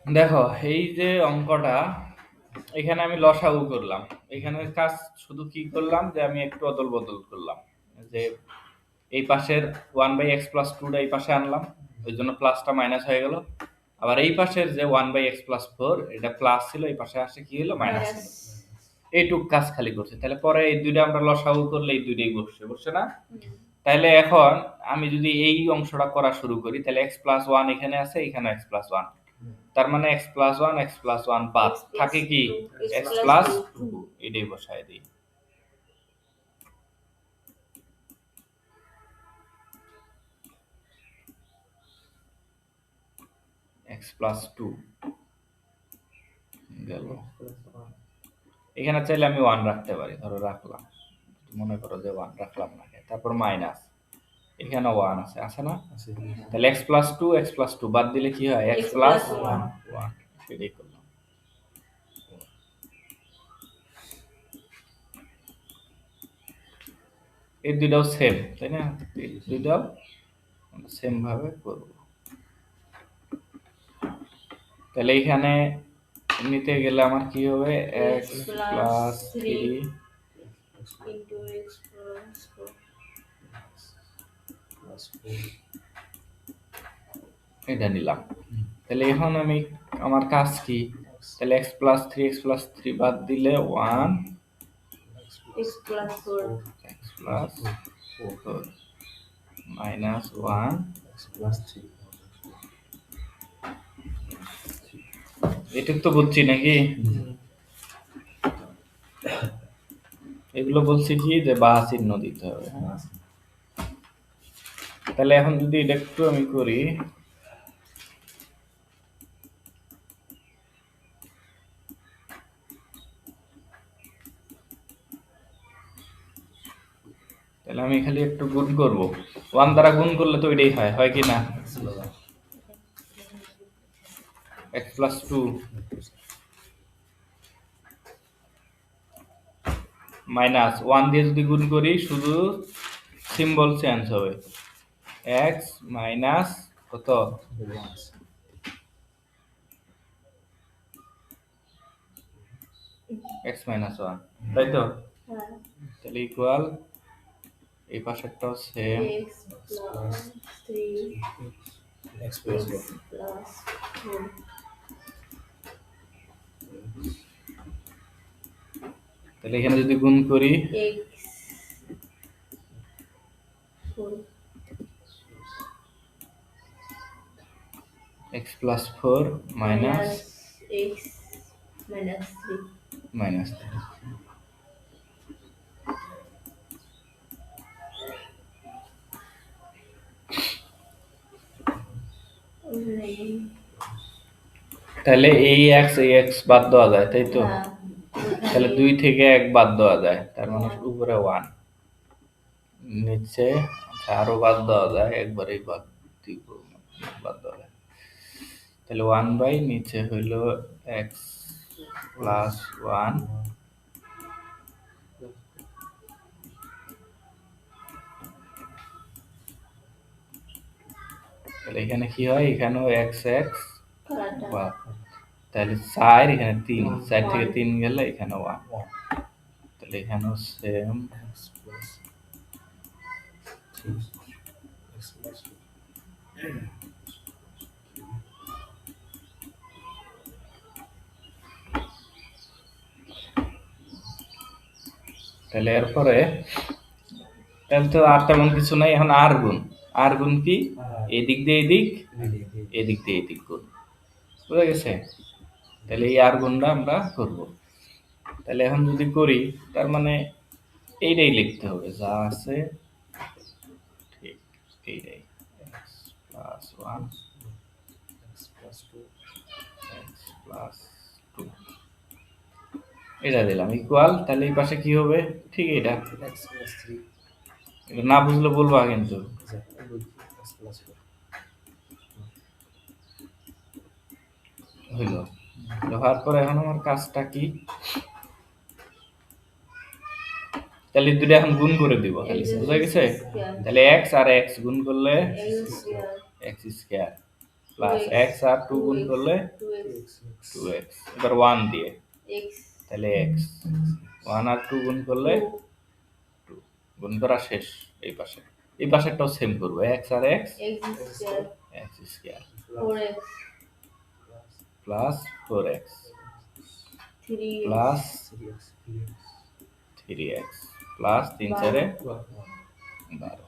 দেখো, এই যে অঙ্কটা, এখানে আমি লসাগু করলাম। এখানে কাজ শুধু কি করলাম, যে আমি একটু অদল বদল করলাম, যে এই পাশের 1/x+2 এই পাশে আনলাম, ওই জন্য প্লাসটা মাইনাস হয়ে গেল। আবার এই পাশের যে 1/x+4 এটা প্লাস ছিল, এই পাশে আসে কি হলো, মাইনাস হলো। এইটুক কাজ খালি করছে। তাহলে পরে এই দুইটা আমরা লসাগু করলে এই দুইটাই বসছে না? তাহলে এখন আমি যদি এই অংশটা করা শুরু করি, তাহলে x+1 এখানে আছে, এখানে x+1, তার মানে x+1 বাদ থাকে কি x+2, এটাই বসায় দিই। x+2 গেল। এখানে চাইলে আমি 1 রাখতে পারি, ধরো রাখলাম, মনে করো যে 1 রাখলাম না, তারপর মাইনাস, এখানে 1 আছে, আছে না? তাহলে x+2 বাদ দিলে কি হয়, x+1, সেটাই করলাম। এই দুইটাও সেম, তাই না? এই দুইটাও সেম ভাবে করব। তাহলে এখানে নিতে গেলে আমার কি হবে, x+3 এটা নিলাম। তাহলে এখন আমি, আমার কাজ কি, তাহলে x+3 বাদ দিলে 1, x+4 মাইনাস 1, এটুক তো বুঝছি নাকি? এগুলো বলছি কি, যে বা চিহ্ন দিতে হবে। তাহলে এখন যদি এটা একটু আমি করি, তাহলে আমি খালি একটু গুণ করব। 1 দ্বারা গুণ করলে তো এটাই হয়, হয় কি না? x+2 মাইনাস 1 দিয়ে যদি গুণ করি, শুধু সিম্বল চেঞ্জ হবে, x মাইনাস কত, x-1, তাই তো? তাহলে ইকুয়াল, এই পাশেরটাও সেম, তাহলে এখানে যদি গুণ করি, x+4 মাইনাস মাইনাস 3। তাহলে এই x বাদ দেওয়া যায়, তাই তো? তাহলে 2 থেকে 1 বাদ দেওয়া যায়, তার মানে উপরে 1, নিচে আরো বাদ দেওয়া যায়, একবারেই বাদ দিব, বাদ দেওয়া যায়। তাহলে 1 বাই নিচে হইল x+1, তাহলে এখানে কি হয়, এখানেও x বাদ, তাহলে 4, এখানে 3, 4 থেকে 3 গেলে এখানে 1, তাহলে এখানেও সেম। তাহলে এরপরে, তাহলে তো আর তেমন কিছু নাই, এখন আর গুণ। আর গুণ কি, এদিক দিয়ে এদিক, এদিক দিয়ে এদিক গুণ, বুঝা গেছে? তাহলে এই আর গুণটা আমরা করব। তাহলে এখন যদি করি, তার মানে এইটাই লিখতে হবে, যা আছে ঠিক এইটাই, x+1 x+2 এটা দিলাম ইকুয়াল। তাহলে এই পাশে কি হবে, ঠিক এটা। এটা না বুঝলে বলবা কিন্তু। হইল, হওয়ার পরে এখন আমার কাজটা কি, তাহলে দুটো এখন গুণ করে দিব, তাহলে বুঝা গেছে? তাহলে x আর x গুণ করলে x স্কয়ার, প্লাস এক্স আর 2 গুণ করলে 2x, এবার 1 দিয়ে তাহলে x, 1 আর 2 গুণ করলে 2, গুণ করা শেষ। এই পাশেরটাও সেম করবো, x আর x square plus 4x plus 3x plus 3 4 এ 12।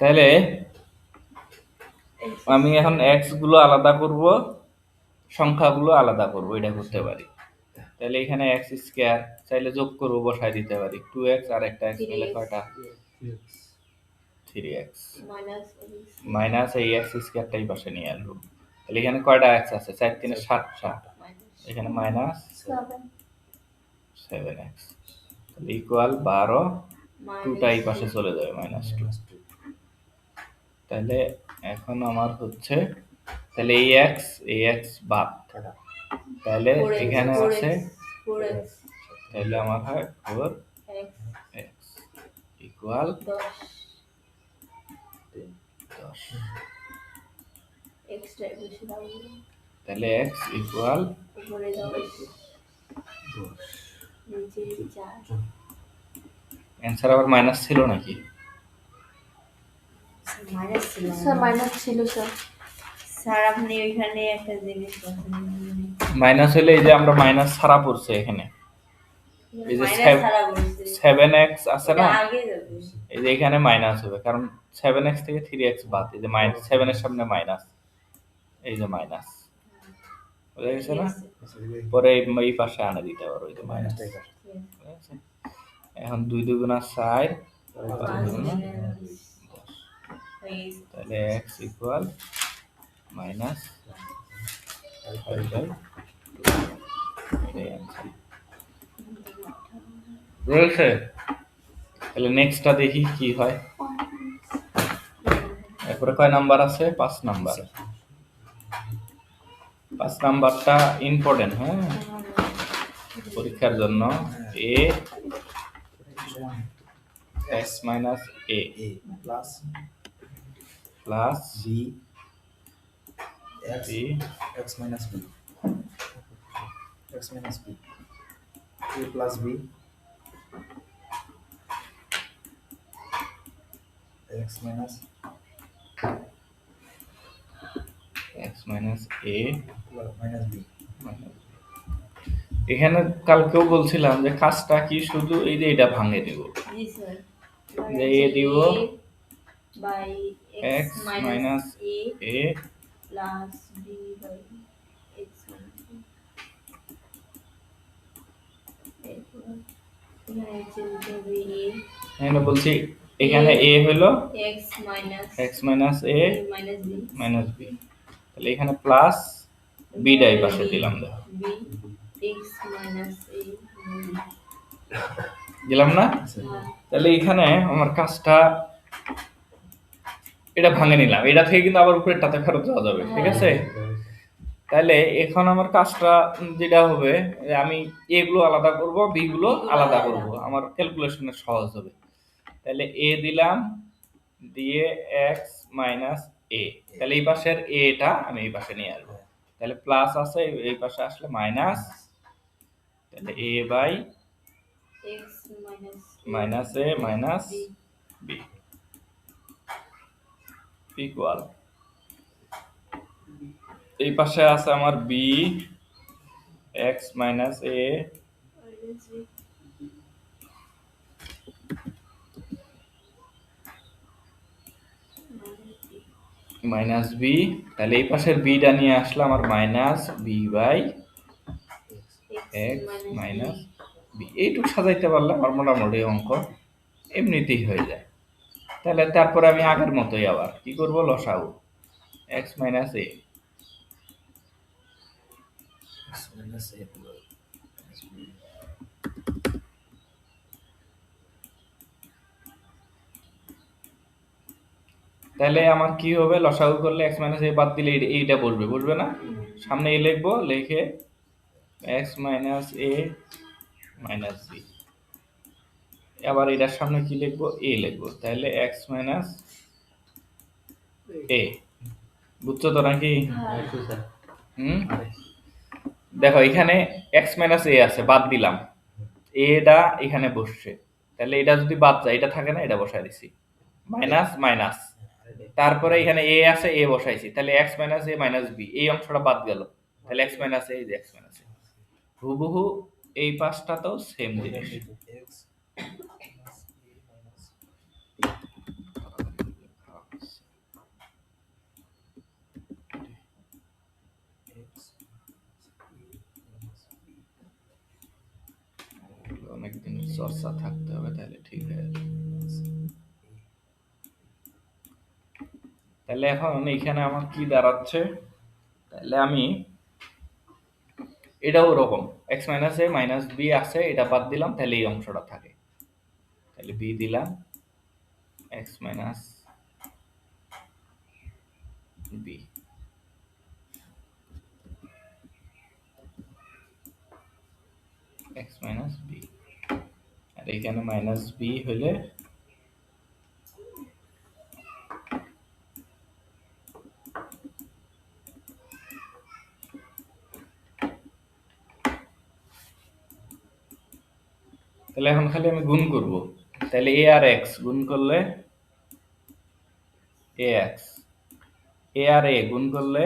তাহলে আমি এখন x গুলো আলাদা করব, সংখ্যাগুলো আলাদা করব, এটা করতে পারি। তাহলে এখানে x স্কয়ার চাইলে যোগ করব, বসায় দিতে পারি। 2x আর একটা x মিলে কয়টা? 3x মাইনাস এই x স্কয়ারটাই পাশে নিয়ে আসবো। তাহলে এখানে কয়টা x আছে? 4 3 7টা, এখানে মাইনাস 7x, তাহলে ইকুয়াল 12, 2টা এই পাশে চলে যাবে, -2। তাহলে এখন আমার হচ্ছে, তাহলে এই x বাদ, তাহলে এখানে আছে, তাহলে আমার হয় 4x ইকুয়াল 10। তাহলে x ইকুয়াল অ্যান্সার আবার মাইনাস ছিল নাকি? মাইনাস ছিল স্যার। আপনি ওইখানে একটা জিনিস মাইনাস হলে এই যে আমরা মাইনাস ছাড়া পড়ছে এখানে, এই যে 7x আছে না, এই যে এখানে মাইনাস হবে, কারণ 7x থেকে 3x বাদ, এই যে 7 এর সামনে মাইনাস, এই যে মাইনাস বুঝা গেছে না? পরে এই পাশে আনা দিতে পারো, এই যে মাইনাস। এখন 2 2 4, তাহলে x ইকুয়াল মাইনাস 5/2। এটাই অ্যান্সার রয়েছে। তাহলে নেক্সটটা দেখি কি হয়। এরপরে কয় নাম্বার আছে? 5 নাম্বার। 5 নাম্বারটা ইম্পর্টেন্ট, হ্যাঁ, পরীক্ষার জন্য। a x minus a plus b x minus b a plus b x minus a minus b। এখানে কালকেও বলছিলাম যে কাজটা কি, শুধু এই যে এটা ভাঙে দিব, যে a দিব by x minus a plus b by x এখানে বলছি, এখানে a হলো x minus a minus b, তাহলে এখানে প্লাস b ডাই পাশে দিলাম, দেখো দিলাম না? তাহলে এখানে আমার কাজটা এটা ভাঙে নিলাম, এটা থেকে কিন্তু আবার উপরেরটাতে ফেরত যাওয়া যাবে, ঠিক আছে? তাহলে এখন আমার কাজটা যেটা হবে, আমি a গুলো আলাদা করব, b গুলো আলাদা করব, আমার ক্যালকুলেশনে সহজ হবে। তাহলে a দিলাম, দিয়ে x minus a, তাহলে এই পাশের a টা আমি এই পাশে নিয়ে আসবো, তাহলে প্লাস আছে, এই পাশে আসলে মাইনাস, তাহলে a by minus a minus b equal, এই পাশে আছে আমার b x minus a minus b, তাহলে এই পাশের b টা নিয়ে আসলে আমার minus b by x minus b। এইটুকু সাজাইতে পারলে আমার মোটামুটি অঙ্ক এমনিতেই হয়ে যায়। তাহলে তারপরে আমি আগের মতোই আবার কি করব, লসাগু x minus a, তাহলে আমার কি হবে, লসাগু করলে x minus a বাদ দিলে এইটা বসবে না, সামনে a লিখবো, লিখে x minus a minus b, আবার এটার সামনে কি লিখবো, এ লিখবো, তাহলে এক্স মাইনাস এ। বুঝছো তো নাকি? হ্যাঁ হুম, দেখো এখানে এক্স মাইনাস এ আছে, বাদ দিলাম, এটা এখানে বসছে, তাহলে এটা যদি বাদ যায়, এটা থাকে না, এটা বসাই দিছি, মাইনাস মাইনাস, তারপরে এখানে এ আছে, এ বসাইছি, তাহলে এক্স মাইনাস এ মাইনাস বি, এই অংশটা বাদ গেল, তাহলে এক্স মাইনাস এ, এক্স মাইনাস এ। হুবহু এই পাশটাতেও সেম জিনিস। এক্স প্লাস এ মাইনাস এক্স মাইনাস বি অনেকদিন চর্চা থাকতে হবে, তাহলে ঠিক হয়ে যাবে। তাহলে এখন এখানে আমার কি দাঁড়াচ্ছে, তাহলে আমি এটাও ওরকম, এক্স মাইনাস এ মাইনাস বি আছে, এটা বাদ দিলাম, তাহলে এই অংশটা থাকে, তাহলে বি দিলাম, X minus B, X minus B, আর এখানে মাইনাস বি হলে তাহলে এখন খালি আমি গুণ করব, তাহলে এ আর এক্স গুণ করলে এ এক্স, এ আর এ গুণ করলে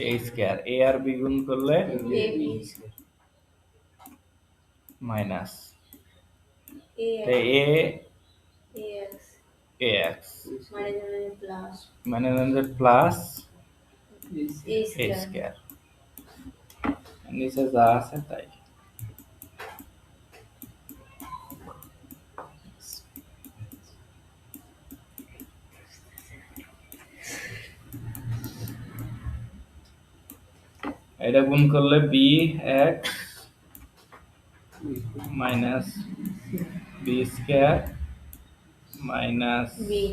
এ স্কয়ার, এ আর বি গুণ করলে এবি মাইনাস, এ তাই এ এক্স এ এক্স মানে প্লাস মানে plus A A square square, নিচে যা আছে তাই। এটা গুণ করলে B X minus B square minus B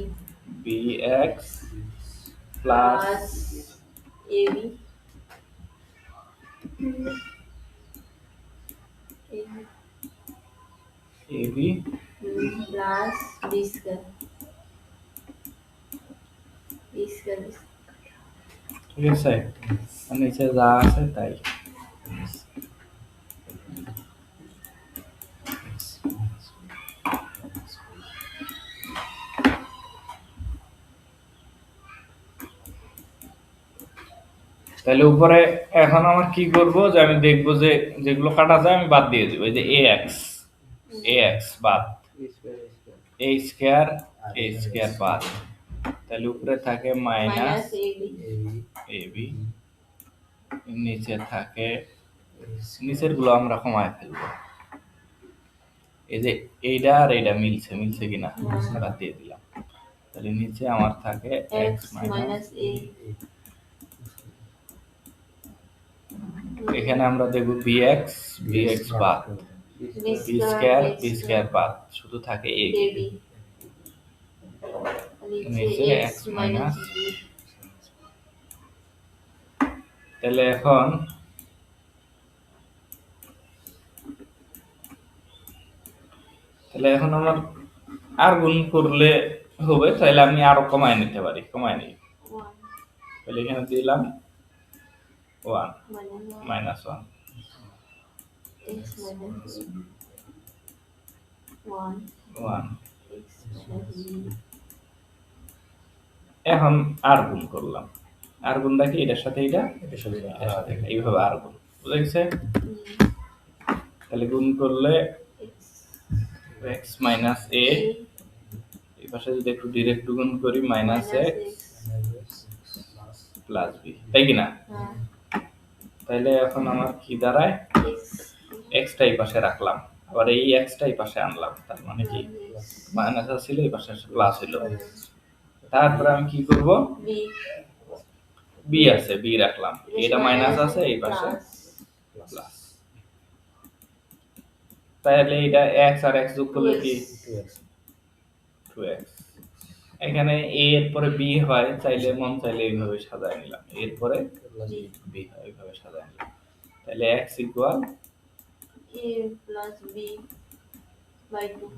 B X plus AB A B plus B square B square ঠিক আছে, আর নিচে যা আছে তাই। তাহলে উপরে এখন আমার কি করব, যে আমি দেখব যে যেগুলো কাটা যায় আমি বাদ দিয়ে দেবো, এই যে এ এক্স বাদ, এ স্কয়ার বাদ, তাহলে উপরে থাকে minus minus AB A B, নিচে থাকে, নিচের গুলো আমরা কমায় ফেলবো, এই যে এইটা আর এইটা মিলছে, মিলছে কিনা বাদ দিয়ে দিলাম, তাহলে নিচে আমার থাকে x x minus, minus a এখানে আমরা দেখব বি এক্স বাদ, বি স্কয়ার বাদ, শুধু থাকে এ বি, এবি নিচে নিচে x x minus, minus b তাহলে এখন আমার আর গুণ করলে হবে, তাহলে আমি আরো কমায় নিতে পারি, কমায় নিই, 1 তাহলে এখানে দিলাম 1 minus minus 1, x minus 1 1, x minus b এখন আর গুণ করলাম, আর গুণ দেখি এটার সাথে এটা, এটার সাথে এটার সাথে এটা, এইভাবে আর গুণ, বুঝা গেছে? তাহলে গুণ করলে এক্স মাইনাস এ, এই পাশে যদি একটু ডিরেক্ট গুণ করি, মাইনাস এক্স প্লাস বি, তাই কি না? তাহলে এখন আমার কি দাঁড়ায়, এক্সটা এই পাশে রাখলাম, আবার এই এক্সটা এই পাশে আনলাম, তার মানে কি মাইনাস ছিল, এই পাশে প্লাস হলো, তারপরে আমি কি করব, বি বি আছে, বি রাখলাম, এটা মাইনাস আছে, এই পাশে প্লাস, তাহলে এটা এক্স আর এক্স যোগ করলে কি 2x, এখানে a এর পরে b হয়, চাইলে মন চাইলে এইভাবে সাজায় নিলাম, এরপরে b হয়, এইভাবে সাজায় নিলাম, তাহলে x equal a plus b by 2.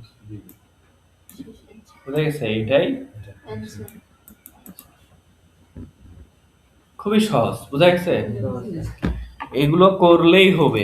বুঝা গেছে? এইটাই Answer. খুবই সহজ, বুঝা গেছে? এগুলো করলেই হবে।